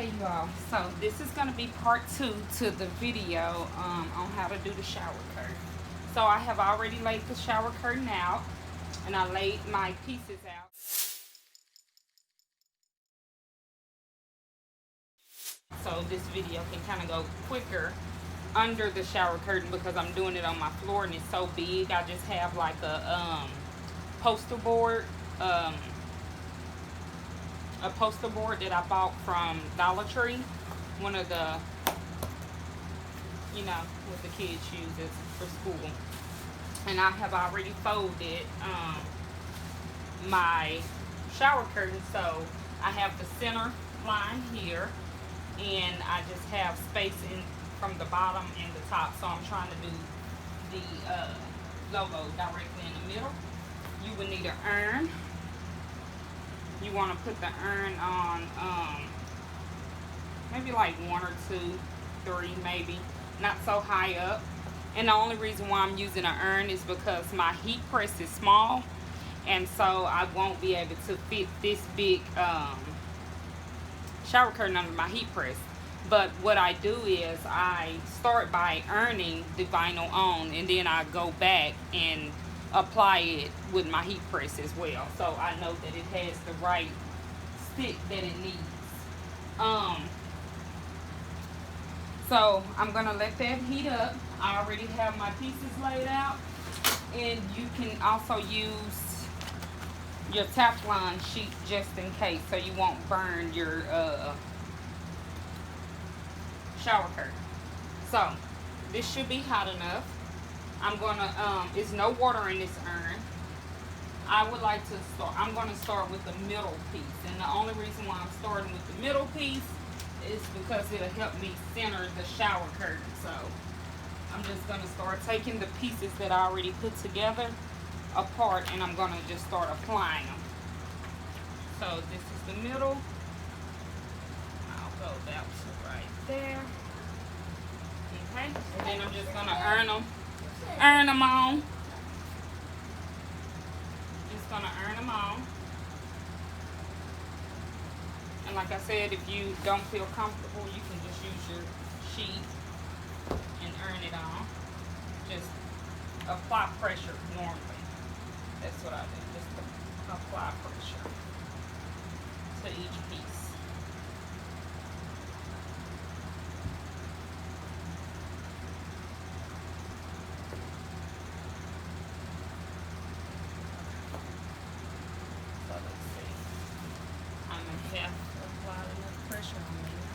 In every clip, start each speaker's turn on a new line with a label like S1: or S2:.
S1: Okay, y'all. So this is gonna be part 2 to the video on how to do the shower curtain. So I have already laid the shower curtain out, and I laid my pieces out. So this video can kind of go quicker under the shower curtain because I'm doing it on my floor and it's so big. I just have like poster board, um, a poster board that I bought from Dollar Tree. One of the, you know, what the kids use it for school. And I have already folded my shower curtain, so I have the center line here, and I just have space in from the bottom and the top. So I'm trying to do the logo directly in the middle. You would need an urn. You want to put the urn on maybe like 1 or 2, 3 maybe, not so high up. And the only reason why I'm using an urn is because my heat press is small, and so I won't be able to fit this big shower curtain under my heat press. But what I do is I start by urning the vinyl on, and then I go back and apply it with my heat press as well, so I know that it has the right stick that it needs. So I'm gonna let that heat up. I already have my pieces laid out, and you can also use your Teflon sheet just in case, so you won't burn your shower curtain. So this should be hot enough. I'm gonna there's no water in this urn. I would like to start, I'm gonna start with the middle piece, and the only reason why I'm starting with the middle piece is because it'll help me center the shower curtain. So I'm just gonna start taking the pieces that I already put together apart, and I'm gonna just start applying them. So this is the middle. I'll go that to right there. Okay, and then I'm just gonna urn them on. Just gonna urn them on. And like I said, if you don't feel comfortable, you can just use your sheet and urn it on. Just apply pressure normally. That's what I do. Just apply pressure to each piece. So let's see. I'm gonna have to apply enough pressure on there.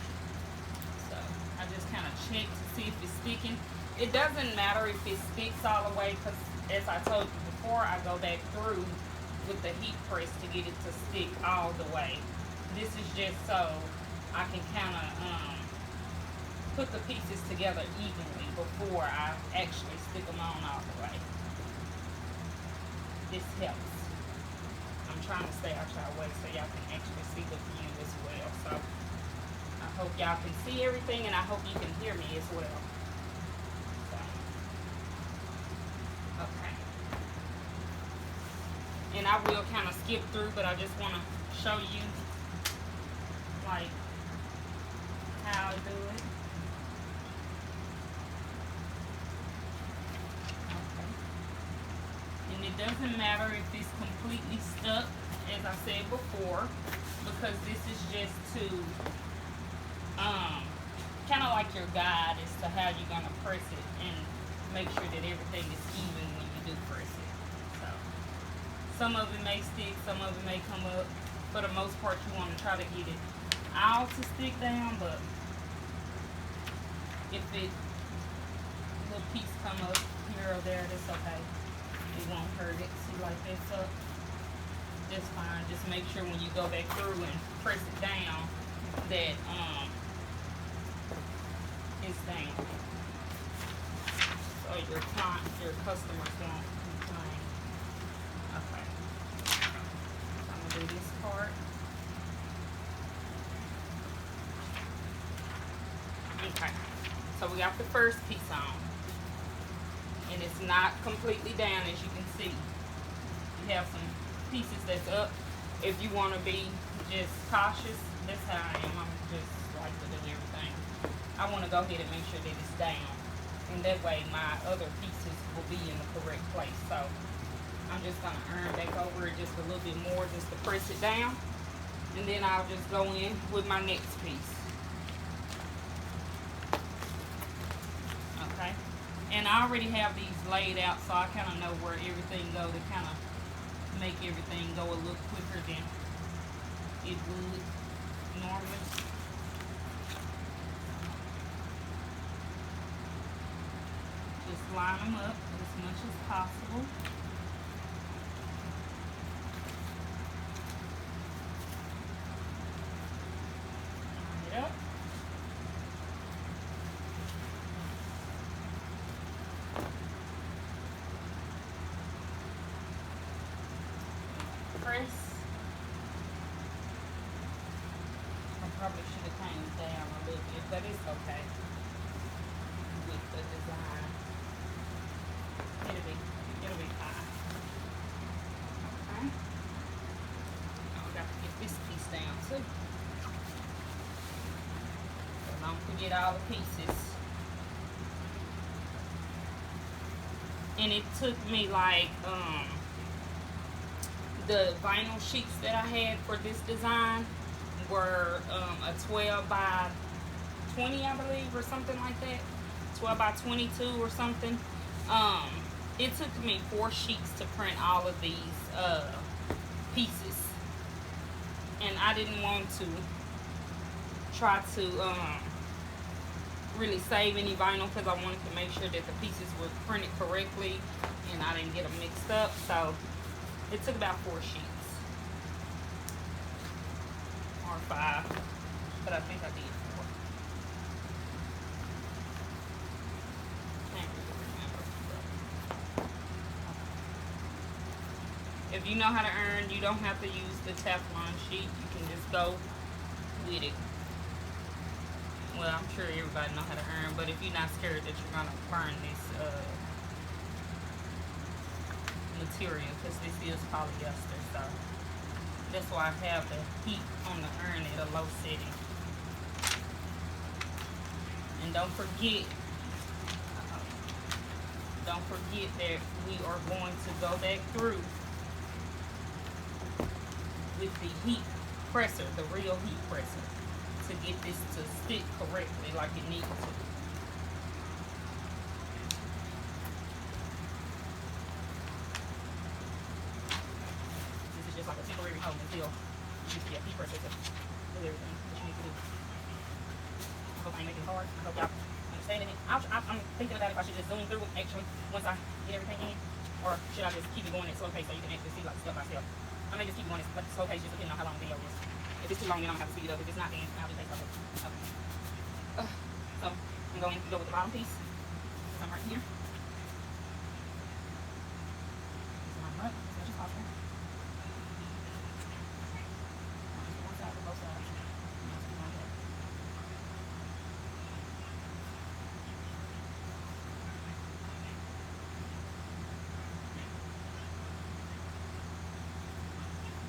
S1: So I just kind of check to see if it's sticking. It doesn't matter if it sticks all the way, because as I told you before, I go back through with the heat press to get it to stick all the way. This is just so I can kind of put the pieces together evenly before I actually stick them on all the way. This helps. I'm trying to stay out y'all way so y'all can actually see the view as well. So I hope y'all can see everything, and I hope you can hear me as well. So, okay. And I will kind of skip through, but I just want to show you like how I do it. Okay. And it doesn't matter if it's completely stuck, as I said before, because this is just to kind of like your guide as to how you're going to press it and make sure that everything is even when you do press it. So some of it may stick, some of it may come up. For the most part, you want to try to get it all to stick down, but if it little piece come up here or there, that's okay. It won't hurt it. See, like this up, just fine. Just make sure when you go back through and press it down that it's down, so your customers won't complain. Okay, so I'm gonna do this part. Okay, so we got the first piece on, and it's not completely down, as you can see. You have some pieces that's up. If you want to be just cautious, that's how I am. I'm just like to do everything. I want to go ahead and make sure that it's down. And that way my other pieces will be in the correct place. So I'm just going to iron back over it just a little bit more just to press it down. And then I'll just go in with my next piece. Okay. And I already have these laid out, so I kind of know where everything goes to kind of make everything go a little quicker than it would normally. Just line them up as much as possible. Line it up. Press. I probably should have came down a little bit, but it's okay with the design. It'll be fine. Okay. Now we got to get this piece down too. So don't forget all the pieces. And it took me like the vinyl sheets that I had for this design were a 12 by 20, I believe, or something like that. 12 by 22 or something. It took me 4 sheets to print all of these pieces. And I didn't want to try to really save any vinyl because I wanted to make sure that the pieces were printed correctly and I didn't get them mixed up. So it took about 4 sheets or 5, but I think I did 4. Can't really remember. If you know how to iron, you don't have to use the Teflon sheet. You can just go with it. Well, I'm sure everybody knows how to iron, but if you're not scared that you're gonna burn this material, because this is polyester, so that's why I have the heat on the iron at a low setting. And don't forget that we are going to go back through with the heat presser, the real heat presser, to get this to stick correctly like it needs to. This is just like a temporary hold until you get a heat presser to do everything that you need to do. I hope I ain't making it hard. I hope y'all understanding it. I'm thinking about if I should just zoom through actually once I get everything in, or should I just keep it going at slow pace so you can actually see like step by step. I may just keep going at slow pace just depending on how long the video is. If it's too long, then I'm going to have to speed it up. If it's not, then I'll just take it up. Okay. So I'm going to go with the bottom piece. I'm right here. Line up as much as possible. One side or both sides.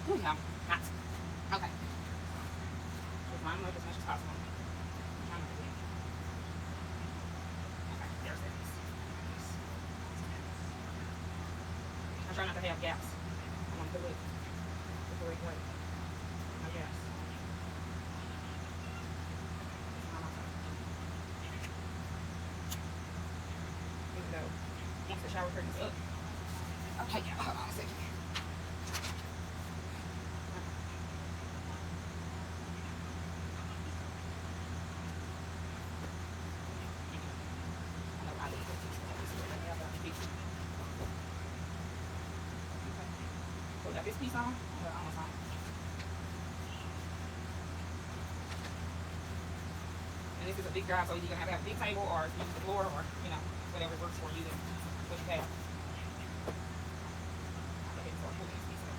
S1: Ooh, yeah. Hot. Okay. Just line them up as much as possible. Okay, there's that piece. I try not to have gaps. I want to put it the correct way. No gaps. Here we go. Once the shower curtain's up. Okay, yeah, hold on a second. So we got this piece on, we're almost on. And this is a big job, so you're gonna have to have a big table or use the floor or, you know, whatever works for you and what you have. I'll go ahead and start pulling this piece up.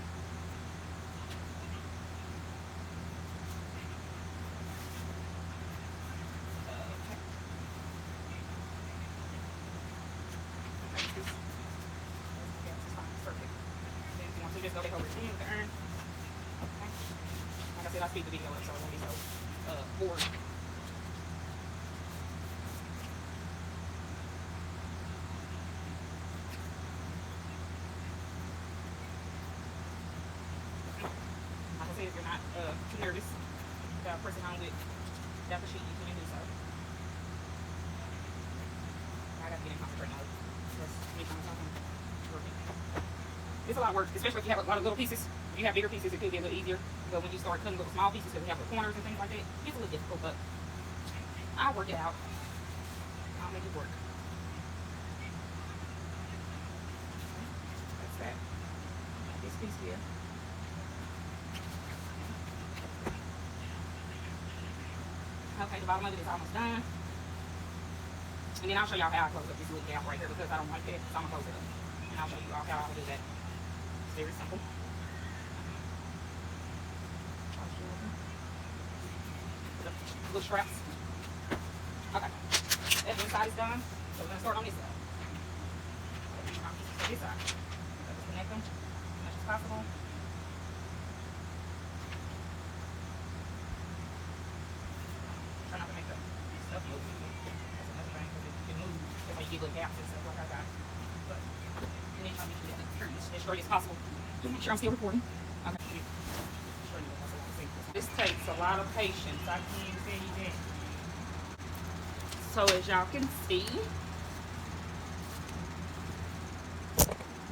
S1: Okay. Okay, this is fine, it's perfect. Then if you want to just go back over it again with the urn. Okay. Like I said, I speed the video up so it won't be so bored. too nervous about pressing on with that the sheet you can do so. I gotta get in concentrate mode. Because anytime something working. It's a lot of work, especially if you have a lot of little pieces. If you have bigger pieces, it could be a little easier. But when you start cutting little small pieces, because we have the corners and things like that, it's a little difficult, but I'll work it out. I'll make it work. That's that. This piece here. Okay, the bottom of it is almost done. And then I'll show y'all how I close up this little gap right here because I don't like that. So I'm gonna close it up. And I'll show you all how I do that. It's very simple. Little straps. Okay. That one side is done. So we're gonna start on this side. So this side. So just connect them as much as possible. Try not to make the stuff move. That's another thing because it can move if you get little gaps and stuff like I got. But you need to make sure that as straight as possible. To make sure I'm still recording. Okay. This takes a lot of patience. I can tell you that. So as y'all can see,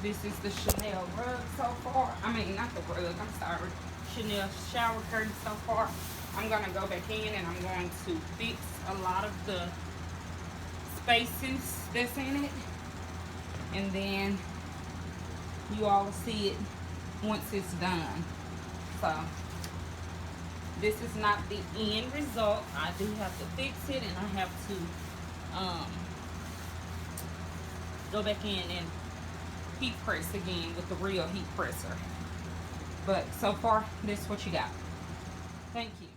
S1: this is the Chanel rug so far. I mean, not the rug, I'm sorry. Chanel shower curtain so far. I'm going to go back in and I'm going to fix a lot of the spaces that's in it. And then you all will see it once it's done. So this is not the end result. I do have to fix it and I have to go back in and heat press again with the real heat presser. But so far, this is what you got. Thank you.